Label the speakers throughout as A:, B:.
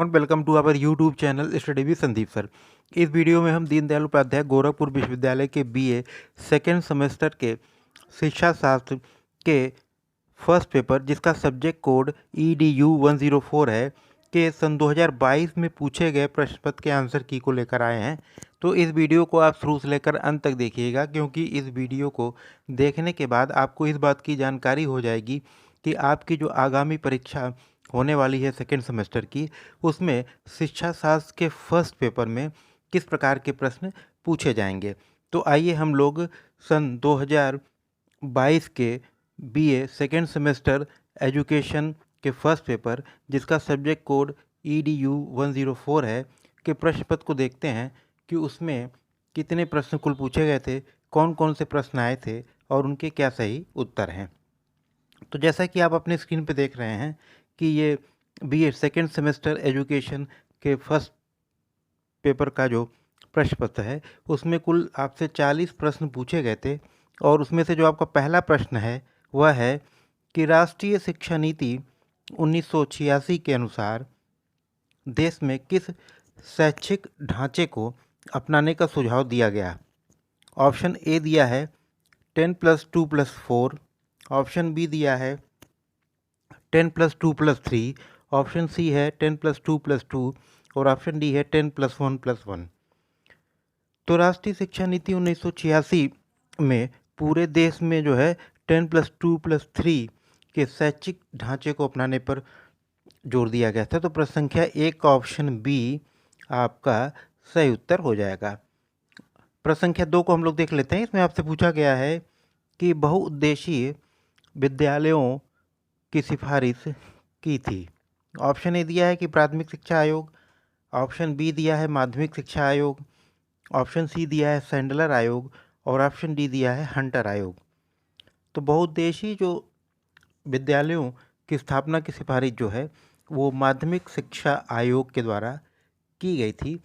A: और welcome to our YouTube channel study with Sandeep sir. इस video में हम दीनदयाल उपाध्याय गोरखपुर विश्वविद्यालय के बीए सेकेंड सेमेस्टर के शिक्षा शास्त्र के फर्स्ट पेपर, जिसका सब्जेक्ट कोड EDU 104 है, के सन 2022 में पूछे गए प्रश्न पत्र के आंसर की को लेकर आए हैं। तो इस वीडियो को आप शुरू से लेकर अंत तक देखिएगा, क्योंकि इस वीडियो को देखने के बाद आपको इस बात की जानकारी हो जाएगी कि आपकी जो आगामी परीक्षा होने वाली है सेकेंड सेमेस्टर की, उसमें शिक्षा शास्त्र के फर्स्ट पेपर में किस प्रकार के प्रश्न पूछे जाएंगे। तो आइए हम लोग सन 2022 के बीए सेकेंड सेमेस्टर एजुकेशन के फर्स्ट पेपर, जिसका सब्जेक्ट कोड EDU 104 है, के प्रश्न पत्र को देखते हैं कि उसमें कितने प्रश्न कुल पूछे गए थे, कौन कौन से प्रश्न आए थे और उनके क्या सही उत्तर हैं। तो जैसा कि आप अपने स्क्रीन पे देख रहे हैं कि ये बीए सेकेंड सेमेस्टर एजुकेशन के फर्स्ट पेपर का जो प्रश्न पत्र है, उसमें कुल आपसे 40 प्रश्न पूछे गए थे। और उसमें से जो आपका पहला प्रश्न है वह है कि राष्ट्रीय शिक्षा नीति 1986 के अनुसार देश में किस शैक्षिक ढांचे को अपनाने का सुझाव दिया गया। ऑप्शन ए दिया है 10+2+4, ऑप्शन बी दिया है 10+2+3, ऑप्शन सी है 10+2+2 और ऑप्शन डी है 10+1+1। तो राष्ट्रीय शिक्षा नीति 1986 में पूरे देश में जो है 10+2+3 के शैक्षिक ढांचे को अपनाने पर जोर दिया गया था। तो प्रश्न संख्या एक का ऑप्शन बी आपका सही उत्तर हो जाएगा। प्रश्न संख्या दो को हम लोग देख लेते हैं। इसमें आपसे पूछा गया है कि बहुउद्देशीय विद्यालयों की सिफारिश की थी। ऑप्शन ए दिया है कि प्राथमिक शिक्षा आयोग, ऑप्शन बी दिया है माध्यमिक शिक्षा आयोग, ऑप्शन सी दिया है सैंडलर आयोग और ऑप्शन डी दिया है हंटर आयोग। तो बहुउद्देशीय जो विद्यालयों की स्थापना की सिफारिश जो है वो माध्यमिक शिक्षा आयोग के द्वारा की गई थी।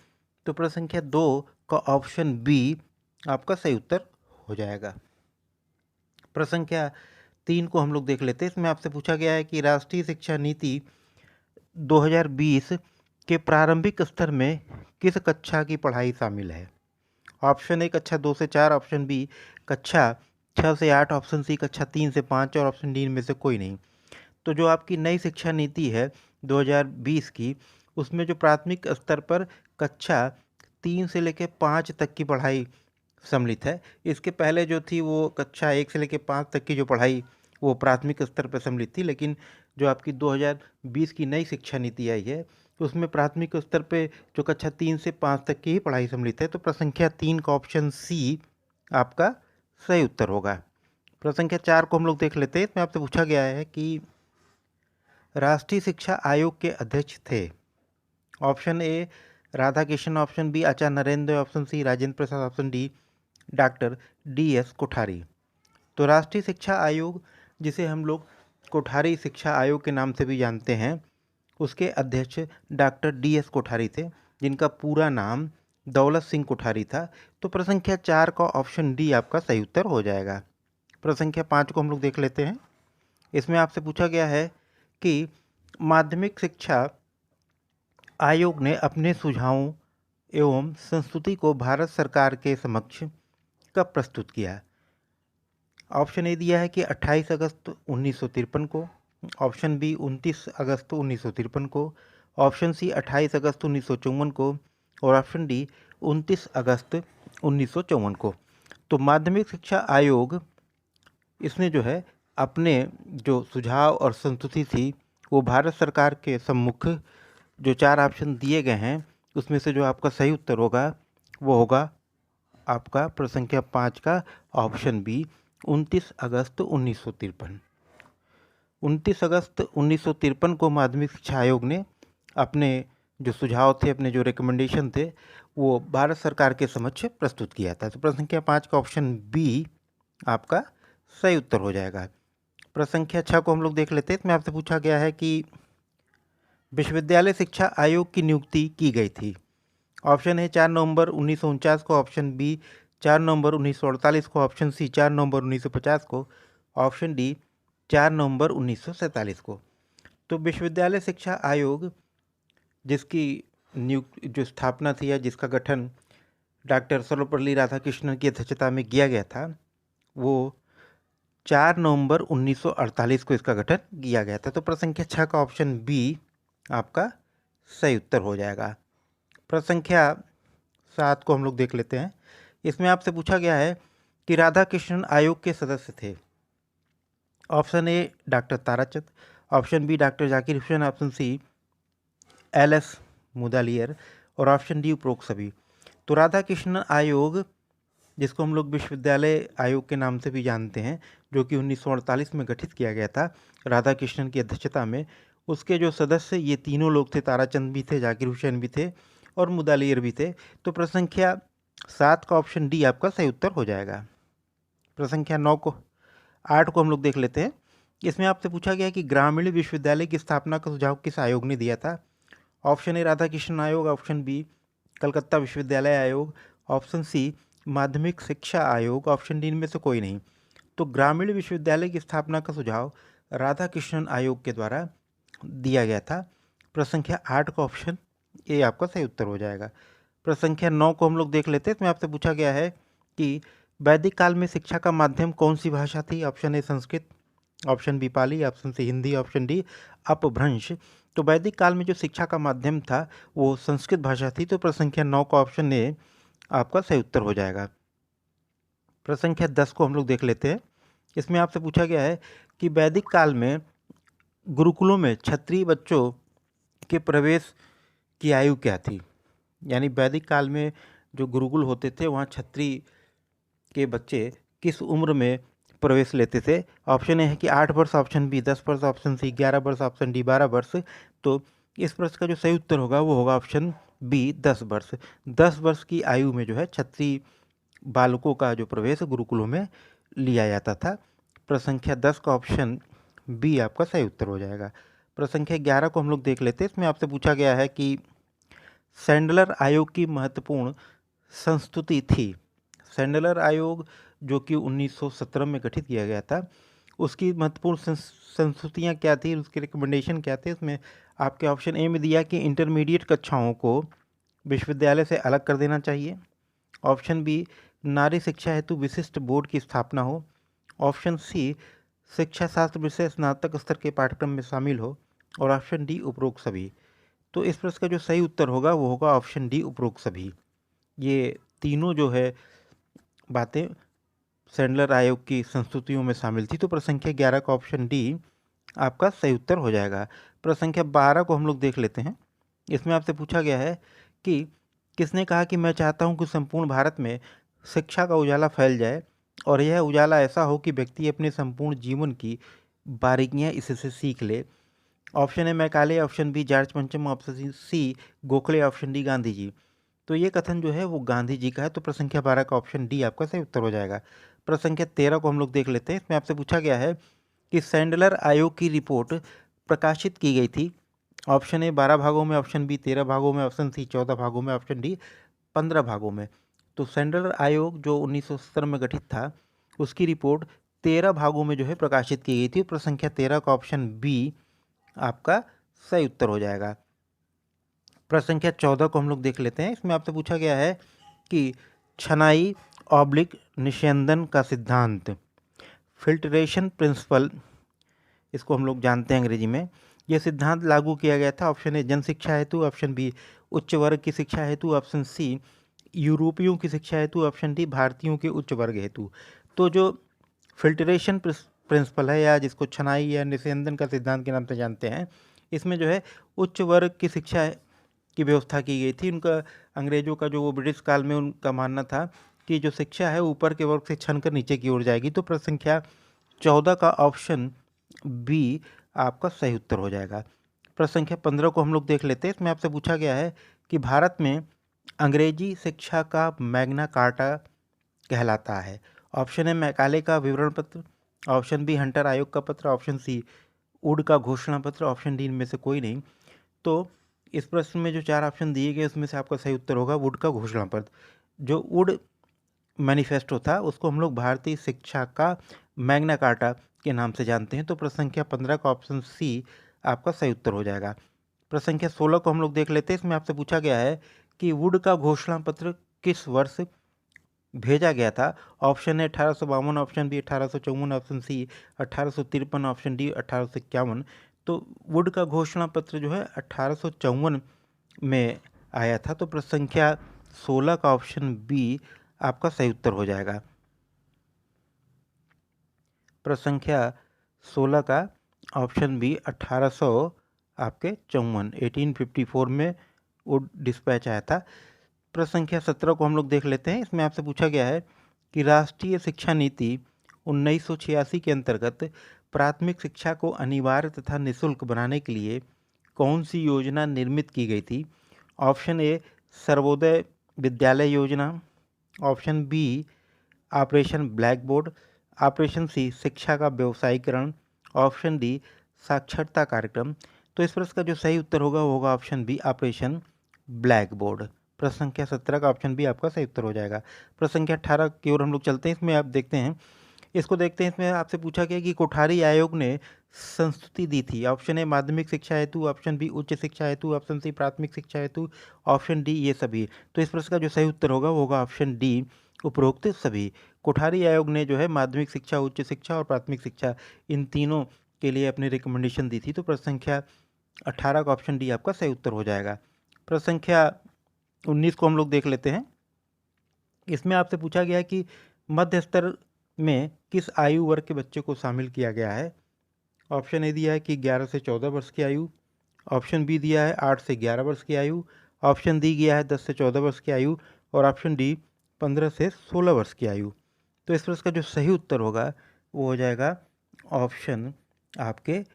A: तो प्रश्न संख्या दो का ऑप्शन बी आपका सही उत्तर हो जाएगा। प्रश्न संख्या तीन को हम लोग देख लेते हैं। इसमें आपसे पूछा गया है कि राष्ट्रीय शिक्षा नीति 2020 के प्रारंभिक स्तर में किस कक्षा की पढ़ाई शामिल है। ऑप्शन ए कक्षा 2 से 4, ऑप्शन बी कक्षा 6 से 8, ऑप्शन सी कक्षा 3 से 5 और ऑप्शन डी इनमें से कोई नहीं। तो जो आपकी नई शिक्षा नीति है 2020 की, उसमें जो प्राथमिक स्तर पर कक्षा 3 से लेकर 5 तक की पढ़ाई सम्मिलित है। इसके पहले जो थी वो कक्षा 1 से लेकर 5 तक की जो पढ़ाई वो प्राथमिक स्तर पर सम्मिलित थी, लेकिन जो आपकी 2020 की नई शिक्षा नीति आई है तो उसमें प्राथमिक स्तर पे जो कक्षा 3 से 5 तक की ही पढ़ाई सम्मिलित है। तो प्रश्न संख्या 3 का ऑप्शन सी आपका सही उत्तर होगा। प्रश्न संख्या 4 को हम लोग देख लेते हैं। इसमें आपसे पूछा गया है कि राष्ट्रीय शिक्षा आयोग के अध्यक्ष थे। Option A Radhakrishnan, option B Acharya Narendra, option C Rajendra Prasad, option D doctor DS Kothari. तो राष्ट्रीय शिक्षा आयोग, जिसे हम लोग कोठारी शिक्षा आयोग के नाम से भी जानते हैं, उसके अध्यक्ष डॉक्टर DS कोठारी थे, जिनका पूरा नाम दौलत सिंह कोठारी था। तो प्रश्न संख्या 4 का ऑप्शन डी आपका सही उत्तर हो जाएगा। प्रश्न संख्या 5 को हम लोग देख लेते हैं। इसमें आपसे पूछा गया है कि माध्यमिक शिक्षा आयोग ने अपने सुझावों एवं संस्तुति को भारत सरकार के समक्ष कब प्रस्तुत किया। ऑप्शन ए दिया है कि 28 अगस्त 1953 को, ऑप्शन बी 29 अगस्त 1953 को, ऑप्शन सी 28 अगस्त 1954 को और ऑप्शन डी 29 अगस्त 1954 को। तो माध्यमिक शिक्षा आयोग इसने जो है अपने जो सुझाव और संस्तुति थी वो भारत सरकार के सम्मुख जो 4 ऑप्शन दिए गए हैं उसमें से जो आपका सही उत्तर होगा वो होगा आपका प्रश्न संख्या 5 का ऑप्शन बी 29 अगस्त 1953। 29 अगस्त 1953 को माध्यमिक शिक्षा आयोग ने अपने जो सुझाव थे, अपने जो रिकमेंडेशन थे, वो भारत सरकार के समक्ष प्रस्तुत किया था। तो प्रश्न संख्या 5 का ऑप्शन बी आपका सही उत्तर हो जाएगा। प्रश्न संख्या 6 को हम लोग देख लेते हैं। इसमें आपसे पूछा गया है कि विश्वविद्यालय शिक्षा आयोग की नियुक्ति की गई थी। ऑप्शन है 4 नवंबर 1949 को, ऑप्शन बी 4 नवंबर 1948 को, ऑप्शन सी 4 नवंबर 1950 को, ऑप्शन डी 4 नवंबर 1947 को। तो विश्वविद्यालय शिक्षा आयोग जिसकी जो स्थापना थी या जिसका गठन डॉक्टर सर्वपल्ली राधाकृष्णन की अध्यक्षता में किया गया था, वो 4 नवंबर 1948 को इसका गठन किया गया था। तो प्रश्न संख्या 6 का ऑप्शन बी आपका सही उत्तर हो जाएगा। प्रश्न संख्या 7 को हम लोग देख लेते हैं। इसमें आपसे पूछा गया है कि राधाकृष्णन आयोग के सदस्य थे। Option A doctor Tarachand, option B doctor Zakir Hussain, option C L S. Mudaliar और ऑप्शन डी उपरोक्त सभी। तो राधाकृष्णन आयोग, जिसको हम लोग विश्वविद्यालय आयोग के नाम से भी जानते हैं, जो कि 1948 में गठित किया गया था राधाकृष्णन की अध्यक्षता में, उसके जो सदस्य ये तीनों लोग थे, ताराचंद भी थे, जाकिर हुसैन भी थे और मुदालियर भी थे। तो प्रश्न संख्या 7 का ऑप्शन डी आपका सही उत्तर हो जाएगा। प्रश्न संख्या 8 को हम लोग देख लेते हैं। इसमें आपसे पूछा गया कि ग्रामीण विश्वविद्यालय की स्थापना का सुझाव किस आयोग ने दिया था। ऑप्शन ए राधाकृष्णन आयोग, ऑप्शन बी कलकत्ता विश्वविद्यालय आयोग, ऑप्शन सी माध्यमिक शिक्षा आयोग, ऑप्शन डी इनमें से कोई नहीं। तो ग्रामीण विश्वविद्यालय की स्थापना का सुझाव राधाकृष्णन आयोग के द्वारा दिया गया था। प्रश्न संख्या 8 का ऑप्शन ए आपका सही उत्तर हो जाएगा। प्रश्न संख्या 9 को हम लोग देख लेते हैं। इसमें आपसे पूछा गया है कि वैदिक काल में शिक्षा का माध्यम कौन सी भाषा थी। Option A Sanskrit, option B Pali, option C Hindi, option D Apabhramsha. तो वैदिक काल में जो शिक्षा का माध्यम था वो संस्कृत भाषा थी। तो प्रश्न संख्या 9 का ऑप्शन ए आपका सही उत्तर हो जाएगा। प्रश्न संख्या 10 को हम लोग देख लेते हैं। इसमें आपसे पूछा गया है कि वैदिक काल में गुरुकुलों में क्षत्रिय बच्चों के प्रवेश की आयु क्या थी। यानी वैदिक काल में जो गुरुकुल होते थे वहाँ क्षत्रिय के बच्चे किस उम्र में प्रवेश लेते थे। ऑप्शन ए है कि 8 वर्ष, ऑप्शन बी 10 वर्ष, ऑप्शन सी 11 वर्ष, ऑप्शन डी 12 वर्ष। तो इस प्रश्न का जो सही उत्तर होगा वो होगा ऑप्शन बी 10 वर्ष। 10 वर्ष की आयु में जो है क्षत्रिय बालकों का जो प्रवेश गुरुकुलों में लिया जाता था। प्रश्न संख्या 10 का ऑप्शन बी आपका सही उत्तर हो जाएगा। प्रश्न संख्या 11 को हम लोग देख लेते हैं। इसमें आपसे पूछा गया है कि सैंडलर आयोग की महत्वपूर्ण संस्तुति थी। सैंडलर आयोग जो कि 1917 में गठित किया गया था, उसकी महत्वपूर्ण संस्तुतियाँ क्या थी, उसके रिकमेंडेशन क्या थे। उसमें आपके ऑप्शन ए में दिया कि इंटरमीडिएट कक्षाओं को विश्वविद्यालय से अलग कर देना चाहिए। ऑप्शन बी नारी शिक्षा हेतु विशिष्ट बोर्ड की स्थापना हो। ऑप्शन सी शिक्षा शास्त्र विषय स्नातक स्तर के पाठ्यक्रम में शामिल हो। और ऑप्शन डी उपरोक्त सभी। तो इस प्रश्न का जो सही उत्तर होगा वो होगा ऑप्शन डी उपरोक्त सभी। ये तीनों जो है बातें सैंडलर आयोग की संस्तुतियों में शामिल थी। तो प्रश्न संख्या 11 का ऑप्शन डी आपका सही उत्तर हो जाएगा। प्रश्न संख्या 12 को हम लोग देख लेते हैं। इसमें आपसे पूछा गया है कि किसने कहा कि मैं चाहता हूं कि संपूर्ण भारत में शिक्षा का उजाला फैल जाए और यह उजाला ऐसा हो कि व्यक्ति अपने संपूर्ण जीवन की बारीकियां इससे सीख ले। Option A Macaulay, option B George पंचम, option C Gokhale, option D Gandhi ji. तो ये कथन जो है वो गांधी जी का है। तो प्रश्न संख्या 12 का ऑप्शन डी आपका सही उत्तर हो जाएगा। प्रश्न संख्या 13 को हम लोग देख लेते हैं। इसमें आपसे पूछा गया है कि सैंडलर आयोग की रिपोर्ट प्रकाशित की गई थी। ऑप्शन ए 12 भागों में, ऑप्शन बी 13 भागों में, ऑप्शन सी 14 भागों में, ऑप्शन डी 15 भागों में। तो सैंडलर आयोग जो 1970 में गठित था उसकी रिपोर्ट 13 भागों में जो है प्रकाशित की गई थी। प्रश्न संख्या 13 का ऑप्शन बी आपका सही उत्तर हो जाएगा। प्रश्न संख्या 14 को हम लोग देख लेते हैं। इसमें आपसे पूछा गया है कि छनाई ऑब्लिक निस्यंदन का सिद्धांत, फिल्ट्रेशन प्रिंसिपल, इसको हम लोग जानते हैं अंग्रेजी में, यह सिद्धांत लागू किया गया था। ऑप्शन ए जन शिक्षा हेतु, ऑप्शन बी उच्च वर्ग की शिक्षा हेतु, ऑप्शन सी यूरोपियों की शिक्षा हेतु, ऑप्शन डी भारतीयों के उच्च वर्ग हेतु। तो जो फिल्ट्रेशन प्रिंसिपल है या जिसको छनाई या निस्यंदन का सिद्धांत के नाम से जानते हैं, इसमें जो है उच्च वर्ग की शिक्षा की व्यवस्था की गई थी। उनका अंग्रेजों का जो वो ब्रिटिश काल में उनका मानना था कि जो शिक्षा है ऊपर के वर्ग से छन कर नीचे की ओर जाएगी। तो प्रश्न संख्या 14 का ऑप्शन बी आपका सही उत्तर हो जाएगा। प्रश्न संख्या 15 को हम लोग देख लेते हैं। इसमें आपसे पूछा गया है कि भारत में अंग्रेजी शिक्षा का मैग्ना कार्टा कहलाता है। ऑप्शन ए मैकाले का विवरण पत्र, ऑप्शन बी हंटर आयोग का पत्र, ऑप्शन सी वुड का घोषणा पत्र, ऑप्शन डी इनमें से कोई नहीं। तो इस प्रश्न में जो 4 ऑप्शन दिए गए उसमें से आपका सही उत्तर होगा वुड का घोषणा पत्र। जो वुड मैनिफेस्टो था उसको हम लोग भारतीय शिक्षा का मैग्ना कार्टा के नाम से जानते हैं। तो प्रश्न संख्या 15 का ऑप्शन सी आपका सही उत्तर हो जाएगा। प्रश्न संख्या 16 को हम लोग देख लेते हैं। इसमें आपसे पूछा गया है कि वुड का घोषणा पत्र किस वर्ष भेजा गया था। ऑप्शन है 1852, option B 1854, option C 1853, option D 1851। तो वुड का घोषणा पत्र जो है 1854 में आया था। तो प्रश्न संख्या 16 का ऑप्शन बी आपका सही उत्तर हो जाएगा। प्रश्न संख्या 16 का ऑप्शन बी 1854 में वुड डिस्पैच आया था। प्रश्न संख्या 17 को हम लोग देख लेते हैं। इसमें आपसे पूछा गया है कि राष्ट्रीय शिक्षा नीति 1986 के अंतर्गत प्राथमिक शिक्षा को अनिवार्य तथा निःशुल्क बनाने के लिए कौन सी योजना निर्मित की गई थी। ऑप्शन ए Sarvodaya Vidyalaya Yojana, option B operation blackboard, operation C शिक्षा का व्यवसायीकरण, ऑप्शन डी साक्षरता कार्यक्रम। तो इस प्रश्न का जो सही उत्तर होगा वो होगा option B operation blackboard. प्रश्न संख्या 17 का ऑप्शन बी आपका सही उत्तर हो जाएगा। प्रश्न संख्या 18 की ओर हम लोग चलते हैं। इसमें आप देखते हैं, इसको देखते हैं। इसमें आपसे पूछा गया कि कोठारी आयोग ने संस्तुति दी थी। ऑप्शन ए माध्यमिक शिक्षा हेतु, ऑप्शन बी उच्च शिक्षा हेतु, ऑप्शन सी प्राथमिक शिक्षा हेतु, ऑप्शन डी ये सभी। तो इस प्रश्न का जो सही उत्तर होगा वो होगा ऑप्शन डी उपरोक्त सभी। कोठारी आयोग ने जो है माध्यमिक शिक्षा, उच्च शिक्षा और प्राथमिक शिक्षा इन तीनों के लिए अपनी रिकमेंडेशन दी थी। तो प्रश्न संख्या 18 का ऑप्शन डी आपका सही उत्तर हो जाएगा। प्रश्न संख्या 19 को हम लोग देख लेते हैं। इसमें आपसे पूछा गया है कि मध्य स्तर में किस आयु वर्ग के बच्चे को शामिल किया गया है। ऑप्शन ए दिया है कि 11 से 14 वर्ष की आयु, ऑप्शन बी दिया है 8 से 11 वर्ष की आयु, ऑप्शन डी दिया है 10 से 14 वर्ष की आयु और ऑप्शन डी 15 से 16 वर्ष की आयु। तो इस प्रश्न का जो सही उत्तर होगा वो हो जाएगा ऑप्शन आपके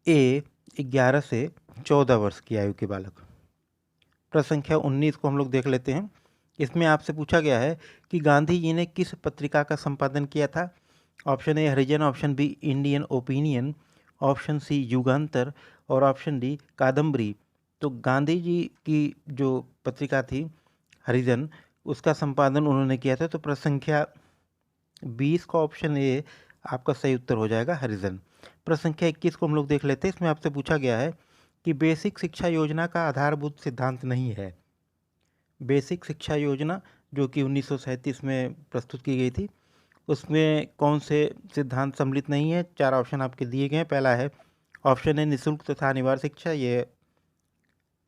A: ए 11 से 14 वर्ष की आयु के बालक। प्रश्न संख्या 19 को हम लोग देख लेते हैं। इसमें आपसे पूछा गया है कि गांधी जी ने किस पत्रिका का संपादन किया था। Option A Harijan, option B Indian opinion, option C Yugantar और ऑप्शन डी कादम्बरी। तो गांधी जी की जो पत्रिका थी हरिजन, उसका संपादन उन्होंने किया था। तो प्रश्न संख्या 20 का ऑप्शन ए आपका सही उत्तर हो जाएगा हरिजन। प्रश्न संख्या 21 को हम लोग देख लेते हैं। इसमें आपसे पूछा गया है कि बेसिक शिक्षा योजना का आधारभूत सिद्धांत नहीं है। बेसिक शिक्षा योजना जो कि 1937 में प्रस्तुत की गई थी, उसमें कौन से सिद्धांत सम्मिलित नहीं है। 4 ऑप्शन आपके दिए गए हैं। पहला है ऑप्शन ए निःशुल्क तथा अनिवार्य शिक्षा, ये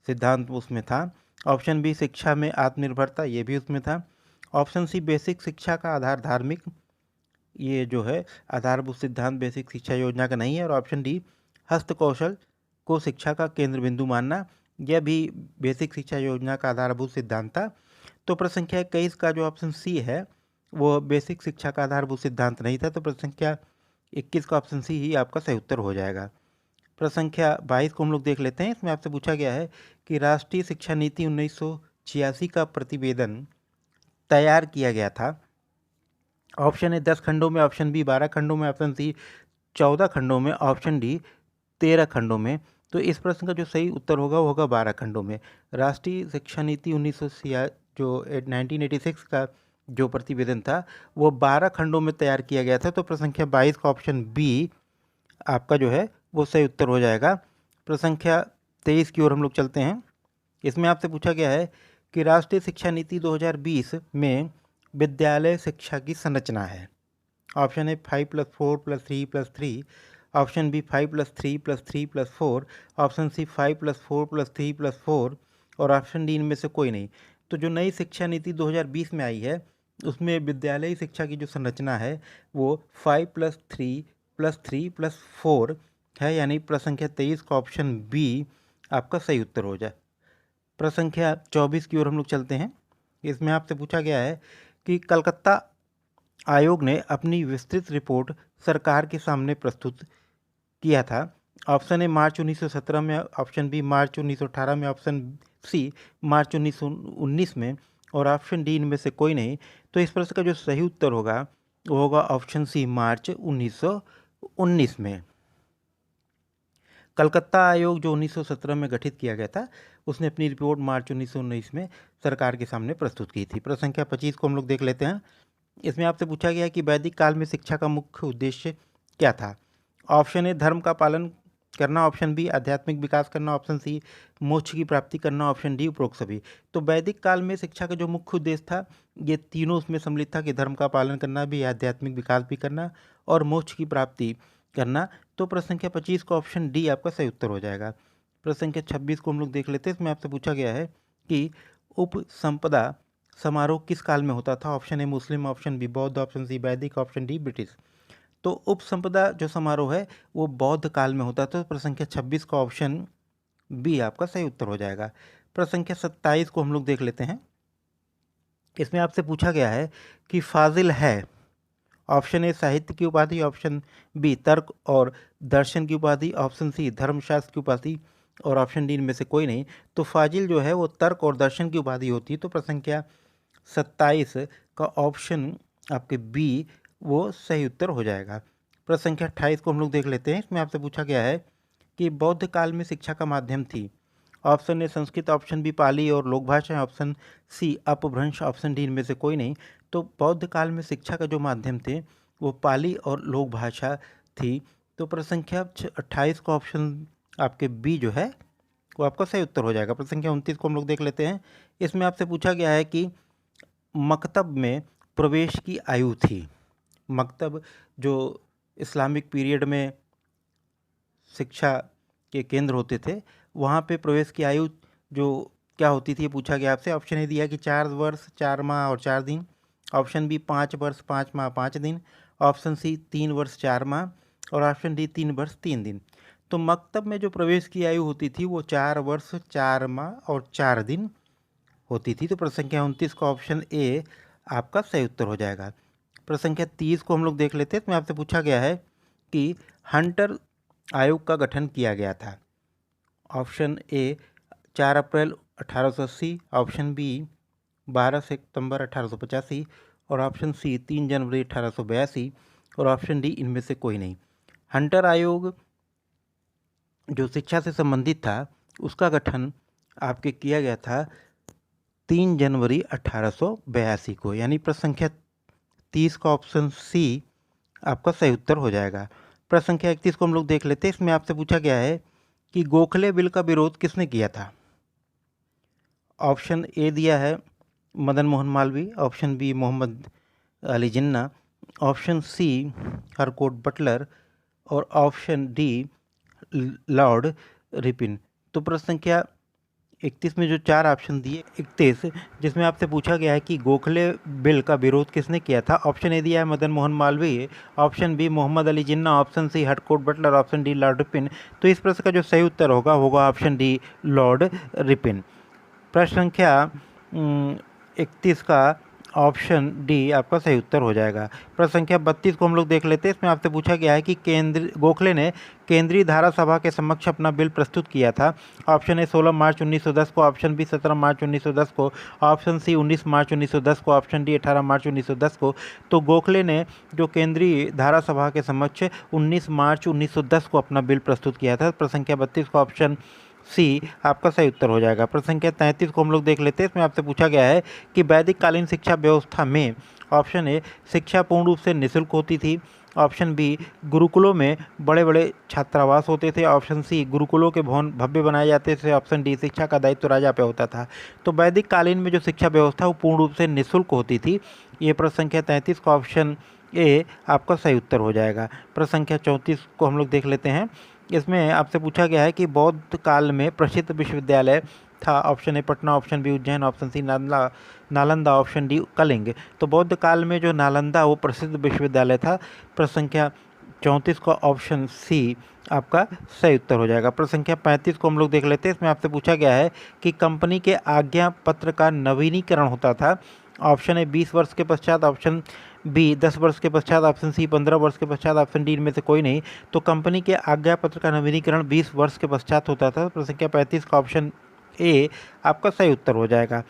A: सिद्धांत उसमें था। ऑप्शन बी शिक्षा में आत्मनिर्भरता, ये भी उसमें था। ऑप्शन सी बेसिक शिक्षा का आधार धार्मिक, ये जो है आधारभूत सिद्धांत बेसिक शिक्षा योजना का नहीं है। और ऑप्शन डी हस्तकौशल को शिक्षा का केंद्र बिंदु मानना, यह भी बेसिक शिक्षा योजना का आधारभूत सिद्धांत था। तो प्रश्न संख्या 21 का जो ऑप्शन सी है वो बेसिक शिक्षा का आधारभूत सिद्धांत नहीं था। तो प्रश्न संख्या 21 का ऑप्शन सी ही आपका सही उत्तर हो जाएगा। प्रश्न संख्या 22 को हम लोग देख लेते हैं। इसमें आपसे पूछा गया है कि राष्ट्रीय शिक्षा नीति 1986 का प्रतिवेदन तैयार किया गया था। ऑप्शन ए 10 खंडों में, ऑप्शन बी 12 खंडों में, ऑप्शन सी 14 खंडों में, ऑप्शन डी 13 खंडों में। तो इस प्रश्न का जो सही उत्तर होगा वो होगा 12 खंडों में। राष्ट्रीय शिक्षा नीति 1986 का जो प्रतिवेदन था वो 12 खंडों में तैयार किया गया था। तो प्रश्न संख्या 22 का ऑप्शन बी आपका जो है वो सही उत्तर हो जाएगा। प्रश्न संख्या 23 की ओर हम लोग चलते हैं। इसमें आपसे पूछा गया है कि राष्ट्रीय शिक्षा नीति 2020 में विद्यालय शिक्षा की संरचना है। Option A 5+4+3+3, option B 5+3+3+4, option C 5+4+3+4 और ऑप्शन डी इनमें से कोई नहीं। तो जो नई शिक्षा नीति 2020 में आई है उसमें विद्यालयी शिक्षा की जो संरचना है वो 5+3+3+4 है, यानी प्रश्न संख्या 23 का ऑप्शन बी आपका सही उत्तर हो जाए। प्रश्न संख्या 24 की ओर हम लोग चलते हैं। इसमें आपसे पूछा गया है कि कलकत्ता आयोग ने अपनी विस्तृत रिपोर्ट सरकार के सामने प्रस्तुत किया था। ऑप्शन ए मार्च 1917 में, ऑप्शन बी मार्च 1918 में, ऑप्शन सी मार्च 1919 में और ऑप्शन डी इनमें से कोई नहीं। तो इस प्रश्न का जो सही उत्तर होगा वो होगा ऑप्शन सी मार्च 1919 में। कलकत्ता आयोग जो 1917 में गठित किया गया था उसने अपनी रिपोर्ट मार्च 1919 में सरकार के सामने प्रस्तुत की थी। प्रश्न संख्या 25 को हम लोग देख लेते हैं। इसमें आपसे पूछा गया कि वैदिक काल में शिक्षा का मुख्य उद्देश्य क्या था। ऑप्शन ए धर्म का पालन करना ऑप्शन बी, आध्यात्मिक विकास करना ऑप्शन सी, मोक्ष की प्राप्ति करना ऑप्शन डी, उपरोक्त सभी। तो वैदिक काल में शिक्षा का जो मुख्य उद्देश्य था ये तीनों उसमें सम्मिलित था कि धर्म का पालन करना भी, आध्यात्मिक विकास भी करना और मोक्ष की प्राप्ति करना। तो प्रश्न संख्या 25 का ऑप्शन डी आपका सही उत्तर हो जाएगा। प्रश्न संख्या 26 को हम लोग देख लेते हैं। इसमें आपसे पूछा गया है कि उपसंपदा समारोह किस काल में होता था। ऑप्शन ए मुस्लिम, ऑप्शन बी बौद्ध, ऑप्शन सी वैदिक, ऑप्शन डी ब्रिटिश। तो उपसंपदा जो समारोह है वो बौद्ध काल में होता था। तो प्रश्न संख्या 26 का ऑप्शन बी आपका सही उत्तर हो जाएगा। प्रश्न संख्या 27 को हम लोग देख लेते हैं। इसमें आपसे पूछा गया है कि फाजिल है। ऑप्शन ए साहित्य की उपाधि, ऑप्शन बी तर्क और दर्शन की उपाधि, ऑप्शन सी धर्मशास्त्र की उपाधि और ऑप्शन डी इनमें से कोई नहीं। तो फाजिल जो है वो तर्क और दर्शन की उपाधि होती है। तो प्रश्न संख्या 27 का ऑप्शन आपके बी वो सही उत्तर हो जाएगा। प्रश्न संख्या 28 को हम लोग देख लेते हैं। इसमें आपसे पूछा गया है कि बौद्ध काल में शिक्षा का माध्यम थी। Option A Sanskrit, option B Pali और लोक भाषा, ऑप्शन सी अपभ्रंश, ऑप्शन डी इनमें से कोई नहीं। तो बौद्ध काल में शिक्षा का जो माध्यम थे वो पाली और लोक भाषा थी। तो प्रश्न संख्या 28 का ऑप्शन आपके बी जो है वो आपका सही उत्तर हो जाएगा। प्रश्न संख्या 29 को हम लोग देख लेते हैं। इसमें आपसे पूछा गया है कि मकतब में प्रवेश की आयु थी। मकतब जो इस्लामिक पीरियड में शिक्षा के केंद्र होते थे वहाँ पे प्रवेश की आयु जो क्या होती थी ये पूछा गया आपसे। ऑप्शन ए दिया कि 4 वर्ष 4 माह और 4 दिन, ऑप्शन बी 5 वर्ष 5 माह 5 दिन, ऑप्शन सी 3 वर्ष 4 माह और ऑप्शन डी 3 वर्ष 3 दिन। तो मकतब में जो प्रवेश की आयु होती थी वो 4 वर्ष 4 माह और 4 दिन होती थी। तो प्रश्न संख्या 29 का ऑप्शन ए आपका सही उत्तर हो जाएगा। प्रश्न संख्या 30 को हम लोग देख लेते हैं। इसमें आपसे पूछा गया है कि हंटर आयोग का गठन किया गया था। ऑप्शन ए 4 अप्रैल 1880, ऑप्शन बी 12 सितंबर 1885 और ऑप्शन सी 3 जनवरी 1882 और ऑप्शन डी इनमें से कोई नहीं। हंटर आयोग जो शिक्षा से संबंधित था उसका गठन आपके किया गया था 3 जनवरी 1882 को, यानी प्रश्न संख्या 30 का ऑप्शन सी आपका सही उत्तर हो जाएगा। प्रश्न संख्या 31 को हम लोग देख लेते हैं। इसमें आपसे पूछा गया है कि गोखले बिल का विरोध किसने किया था। ऑप्शन ए दिया है Madan Mohan Malviya, option B Mohammad Ali Jinnah, option C Harcourt Buttler और ऑप्शन डी लॉर्ड रिपिन। तो प्रश्न संख्या 31 में जो 4 ऑप्शन दिए 31 जिसमें आपसे पूछा गया है कि गोखले बिल का विरोध किसने किया था। ऑप्शन ए दिया है Madan Mohan Malviya, option B Mohammad Ali Jinnah, option C Harcourt Butler, option D Lord Ripon. तो इस प्रश्न का जो सही उत्तर होगा ऑप्शन डी लॉर्ड रिपिन। प्रश्न संख्या 31 का ऑप्शन डी आपका सही उत्तर हो जाएगा। प्रश्न संख्या 32 को हम लोग देख लेते हैं। इसमें आपसे पूछा गया है कि गोखले ने केंद्रीय धारा सभा के समक्ष अपना बिल प्रस्तुत किया था। ऑप्शन ए 16 मार्च 1910 को, ऑप्शन बी 17 मार्च 1910 को, ऑप्शन सी 19 मार्च 1910 को, ऑप्शन डी 18 मार्च 1910 को। तो गोखले ने जो केंद्रीय धारा सभा के समक्ष 19 मार्च 1910 को अपना बिल प्रस्तुत किया था। प्रश्न संख्या 32 का ऑप्शन सी आपका सही उत्तर हो जाएगा। प्रश्न संख्या 33 को हम लोग देख लेते हैं। इसमें आपसे पूछा गया है कि वैदिक कालीन शिक्षा व्यवस्था में ऑप्शन ए शिक्षा पूर्ण रूप से निःशुल्क होती थी, ऑप्शन बी गुरुकुलों में बड़े बड़े छात्रावास होते थे, ऑप्शन सी गुरुकुलों के भवन भव्य बनाए जाते थे, ऑप्शन डी शिक्षा का दायित्व राजा पे होता था। तो वैदिक कालीन में जो शिक्षा व्यवस्था वो पूर्ण रूप से निःशुल्क होती थी। ये प्रश्न संख्या 33 का ऑप्शन ए आपका सही उत्तर हो जाएगा। प्रश्न संख्या 34 को हम लोग देख लेते हैं। इसमें आपसे पूछा गया है कि बौद्ध काल में प्रसिद्ध विश्वविद्यालय था। Option A Patna, option B Ujjain, option C Nalanda, option D Kalinga. तो बौद्ध काल में जो नालंदा वो प्रसिद्ध विश्वविद्यालय था। प्रश्न संख्या 34 का ऑप्शन सी आपका सही उत्तर हो जाएगा। प्रश्न संख्या 35 को हम लोग देख लेते हैं। इसमें आपसे पूछा गया है कि कंपनी के आज्ञा पत्र का नवीनीकरण होता था। ऑप्शन ए 20 वर्ष के पश्चात, ऑप्शन बी 10 वर्ष के पश्चात, ऑप्शन सी 15 वर्ष के पश्चात, ऑप्शन डी इनमें से कोई नहीं। तो कंपनी के आज्ञा पत्र का नवीनीकरण 20 वर्ष के पश्चात होता था। प्रश्न संख्या 35 का ऑप्शन ए आपका सही उत्तर हो जाएगा।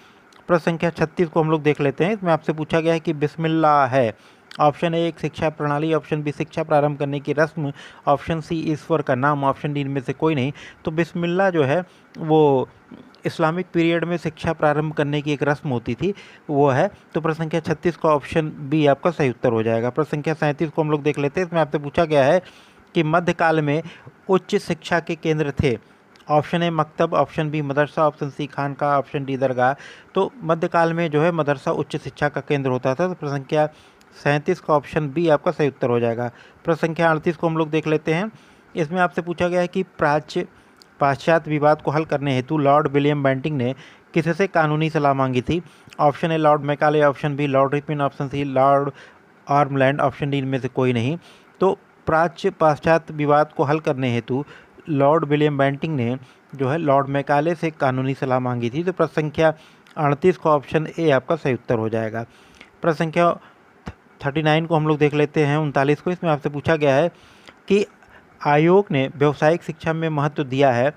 A: प्रश्न संख्या 36 को हम लोग देख लेते हैं। इसमें आपसे पूछा गया है कि बिस्मिल्लाह है। ऑप्शन ए एक शिक्षा प्रणाली, ऑप्शन बी शिक्षा प्रारंभ करने की रस्म, ऑप्शन सी ईश्वर का नाम, ऑप्शन डी इनमें से कोई नहीं। तो बिस्मिल्लाह जो है वो इस्लामिक पीरियड में शिक्षा प्रारंभ करने की एक रस्म होती थी, वो है। तो प्रश्न संख्या 36 का ऑप्शन बी आपका सही उत्तर हो जाएगा। प्रश्न संख्या 37 को हम लोग देख लेते हैं। इसमें आपसे पूछा गया है कि मध्यकाल में उच्च शिक्षा के केंद्र थे? ऑप्शन ए मकतब, ऑप्शन बी मदरसा, ऑप्शन सी खानका, ऑप्शन डी दरगाह। तो मध्यकाल में जो है मदरसा उच्च शिक्षा का केंद्र होता था। तो प्रश्न संख्या 37 का ऑप्शन बी आपका सही उत्तर हो जाएगा। प्रश्न संख्या 38 को हम लोग देख लेते हैं। इसमें आपसे पूछा गया है कि पाश्चात्य विवाद को हल करने हेतु लॉर्ड विलियम बेंटिंक ने किससे कानूनी सलाह मांगी थी? Option A Lord Macaulay, option B Lord Ripon, option C Lord आर्मलैंड, ऑप्शन डी इनमें से कोई नहीं। तो पाश्चात्य विवाद को हल करने हेतु लॉर्ड विलियम बेंटिंक ने जो है लॉर्ड मैकाले से कानूनी सलाह मांगी थी। तो प्रश्न संख्या 38 का ऑप्शन ए आपका सही उत्तर हो जाएगा। प्रश्न संख्या 39 को हम लोग देख लेते हैं, 39 को। इसमें आपसे पूछा गया है कि आयोग ने व्यावसायिक शिक्षा में महत्व दिया है।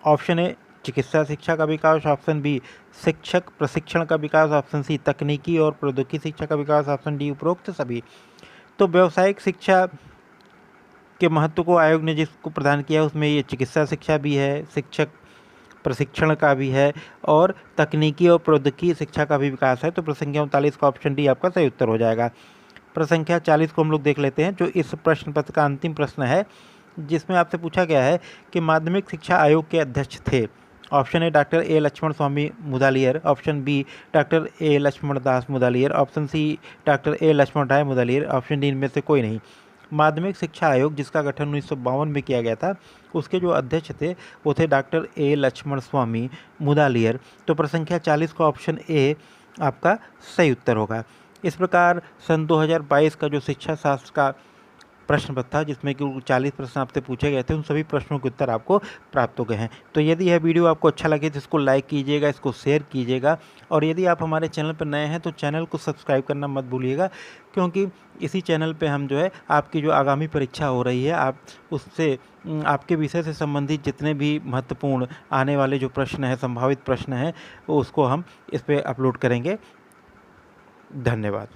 A: ऑप्शन ए चिकित्सा शिक्षा का विकास, ऑप्शन बी शिक्षक प्रशिक्षण का विकास, ऑप्शन सी तकनीकी और प्रौद्योगिकी शिक्षा का विकास, ऑप्शन डी उपरोक्त सभी। तो व्यावसायिक शिक्षा के महत्व को आयोग ने जिसको प्रदान किया है उसमें ये चिकित्सा शिक्षा भी है, शिक्षक प्रशिक्षण का भी है और तकनीकी और प्रौद्योगिकी शिक्षा का भी विकास है। तो प्रश्न संख्या 39 का ऑप्शन डी आपका सही उत्तर हो जाएगा। प्रश्न संख्या 40 को हम लोग देख लेते हैं, जो इस प्रश्न पत्र का अंतिम प्रश्न है, जिसमें आपसे पूछा गया है कि माध्यमिक शिक्षा आयोग के अध्यक्ष थे। Option A doctor A Lakshman Swami Mudaliar, option B doctor A Lakshman Das Mudaliar, option C doctor A Lakshman Rai Mudaliar, option D इनमें से कोई नहीं। माध्यमिक शिक्षा आयोग जिसका गठन 1952 में किया गया था, उसके जो अध्यक्ष थे वो थे डॉक्टर ए लक्ष्मण स्वामी मुदालियर। तो प्रश्न संख्या 40 का ऑप्शन ए आपका सही उत्तर होगा। इस प्रकार सन 2022 का जो शिक्षा शास्त्र का प्रश्न पत्र था, जिसमें कि 40 प्रश्न आपसे पूछे गए थे, उन सभी प्रश्नों के उत्तर आपको प्राप्त हो गए हैं। तो यदि यह वीडियो आपको अच्छा लगे तो इसको लाइक कीजिएगा, इसको शेयर कीजिएगा, और यदि आप हमारे चैनल पर नए हैं तो चैनल को सब्सक्राइब करना मत भूलिएगा, क्योंकि इसी चैनल पे हम जो है आपकी जो आगामी परीक्षा हो रही है, आप उससे आपके विषय से संबंधित जितने भी महत्वपूर्ण आने वाले जो प्रश्न हैं, संभावित प्रश्न हैं, उसको हम इस पर अपलोड करेंगे। धन्यवाद।